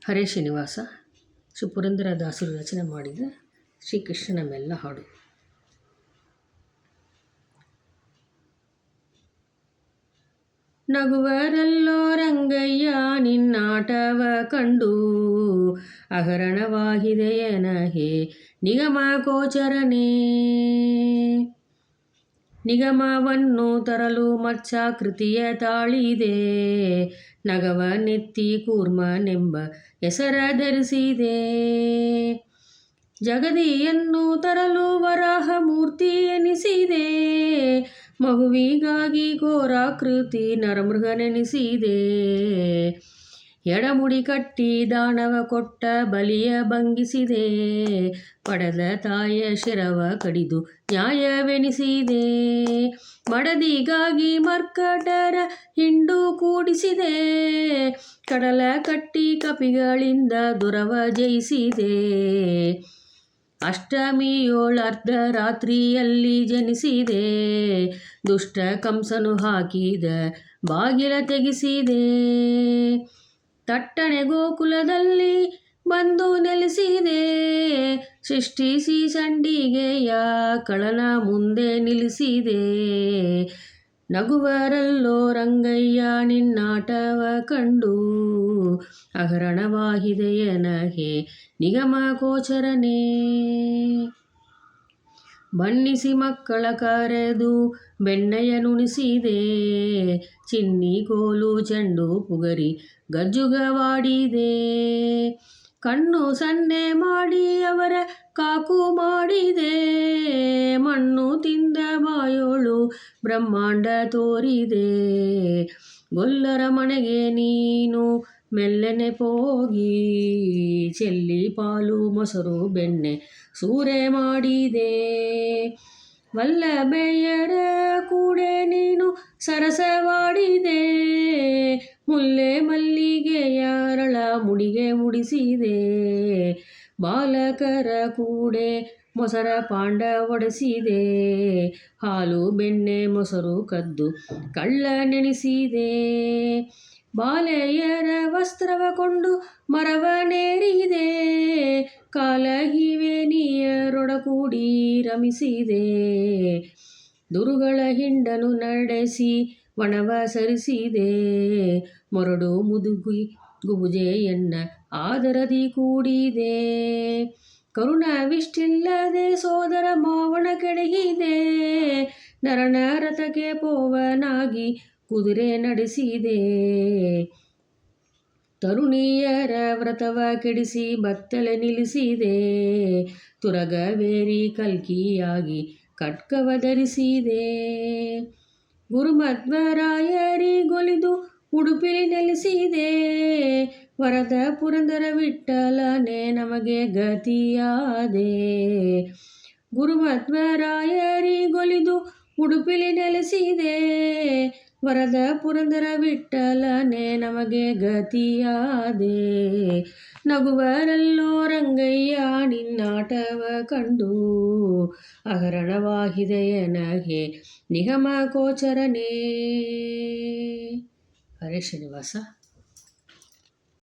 ಹರೇ ಶ್ರೀನಿವಾಸ ಪುರಂದರದಾಸರು ರಚನೆ ಮಾಡಿದ ಶ್ರೀಕೃಷ್ಣನ ಮೆಲ್ಲ ಹಾಡು. ನಗುವರಲ್ಲೋ ರಂಗಯ್ಯ ನಿನ್ನಾಟವ ಕಂಡು, ಅಹರಣವಾಹಿದೆಯನಹೆ ನಿಗಮ ಗೋಚರನೇ. ನಿಗಮವನ್ನು ತರಲು ಮತ್ಸ್ಯಾಕೃತಿಯ ತಾಳಿದೆ, ನಗವನೆತ್ತಿ ಕೂರ್ಮನೆಂಬ ಹೆಸರ ಧರಿಸಿದೆ. ಜಗದಿಯನ್ನು ತರಲು ವರಾಹ ಮೂರ್ತಿ ಎನಿಸಿದೆ, ಮಗುವಿಗಾಗಿ ಘೋರಾಕೃತಿ ನರಮೃಗನೆನಿಸಿದೆ. ಎಡಮುಡಿ ಕಟ್ಟಿ ದಾನವ ಕೊಟ್ಟ ಬಲಿಯ ಭಂಗಿಸಿದೆ, ಪಡೆದ ತಾಯಿಯ ಶಿರವ ಕಡಿದು ನ್ಯಾಯವೆನಿಸಿದೆ. ಮಡದಿಗಾಗಿ ಮರ್ಕಟರ ಹಿಂಡು ಕೂಡಿಸಿದೆ, ಕಡಲ ಕಟ್ಟಿ ಕಪಿಗಳಿಂದ ದುರವ ಜಯಿಸಿದೆ. ಅಷ್ಟಮಿಯೋಳ ಅರ್ಧರಾತ್ರಿಯಲ್ಲಿ ಜನಿಸಿದೆ, ದುಷ್ಟ ಕಂಸನು ಹಾಕಿದ ಬಾಗಿಲ ತೆಗೆಸಿದೆ. ತಟ್ಟನೆ ಗೋಕುಲದಲ್ಲಿ ಬಂದು ನೆಲೆಸಿದೆ, ಸೃಷ್ಟಿಸಿ ಸಂಡಿಗೆಯ ಕಳನ ಮುಂದೆ ನಿಲ್ಲಿಸಿದೆ. ನಗುವರಲ್ಲೋ ರಂಗಯ್ಯ ನಿನ್ನಾಟವ ಕಂಡು, ಅಹರಣವಾಹಿದೆಯನಹೆ ನಿಗಮ ಗೋಚರನೇ. ಬಣ್ಣಿಸಿ ಮಕ್ಕಳ ಕರೆದು ಬೆಣ್ಣೆಯನುಣಿಸಿದೆ, ಚಿನ್ನಿ ಕೋಲು ಚೆಂಡು ಪುಗರಿ ಗಜ್ಜುಗವಾಡಿದೆ. ಕಣ್ಣು ಸನ್ನೆ ಮಾಡಿ ಅವರ ಕಾಕು ಮಾಡಿದೆ, ಮಣ್ಣು ತಿಂದ ಬಾಯೋಳು ಬ್ರಹ್ಮಾಂಡ ತೋರಿದೆ. ಗೊಲ್ಲರ ಮನೆಗೆ ನೀನು ಮೆಲ್ಲನೆ ಹೋಗಿ, ಚೆಲ್ಲಿ ಪಾಲು ಮೊಸರು ಬೆಣ್ಣೆ ಸೂರೆ ಮಾಡಿದೆ. ವಲ್ಲಭೆಯರ ಕೂಡೆ ನೀನು ಸರಸವಾಡಿದೆ, ಮುಲ್ಲೆ ಮಲ್ಲಿಗೆಯ ಅರಳ ಮುಡಿಗೆ ಮುಡಿಸಿದೆ. ಬಾಲಕರ ಕೂಡೆ ಮೊಸರ ಪಾಂಡ ಒಡೆಸಿದೆ, ಹಾಲು ಬೆಣ್ಣೆ ಮೊಸರು ಕದ್ದು ಕಳ್ಳ ನೆನೆಸಿದೆ. ಬಾಲೆಯರ ವಸ್ತ್ರವ ಕೊಂಡು ಮರವನೇರಿದೆ, ಕಾಲಹಿವೇನಿಯರೊಡಗೂಡಿ ರಮಿಸಿದೆ. ದುರುಗಳ ಹಿಂಡನು ನಡೆಸಿ ವನವ ಸರಿಸಿದೆ, ಮೊರಡು ಮುದುಗಿ ಗುಬುಜೆಯನ್ನ ಆದರದಿ ಕೂಡಿದೆ. ಕರುಣವಿಷ್ಟಿಲ್ಲದೆ ಸೋದರ ಮಾವನ ಕೆಡಹಿದೆ, ನರನ ರಥಕ್ಕೆ ಪೋವನಾಗಿ ಕುದುರೆ ನಡೆಸಿದೆ. ತರುಣಿಯರ ವ್ರತವ ಕೆಡಿಸಿ ಬತ್ತಲೆ ನಿಲ್ಲಿಸಿದೆ, ತುರಗವೇರಿ ಕಲ್ಕಿಯಾಗಿ ಖಡ್ಗವ ಧರಿಸಿದೆ. ಗುರುಮಧ್ವರಾಯರಿಗೊಲಿದು ಉಡುಪಿಲಿ ನೆಲೆಸಿದೆ, ವರದ ಪುರಂದರ ವಿಠ್ಠಲನೇ ನಮಗೆ ಗತಿಯಾದೆ. ಗುರುಮಧ್ವರಾಯರಿಗೊಲಿದು ಉಡುಪಿಲಿ ನೆಲೆಸಿದೆ, ವರದ ಪುರಂದರ ವಿಠ್ಠಲನೇ ನಮಗೆ ಗತಿಯಾದೆ. ನಗುವರಲ್ಲೋ ರಂಗಯ್ಯ ನಿನ್ನಾಟವ ಕಂಡು, ಅಹರಣವಾಹಿದೆಯನಹೆ ನಿಗಮ ಗೋಚರನೇ. ಹರೇ ಶ್ರೀನಿವಾಸ.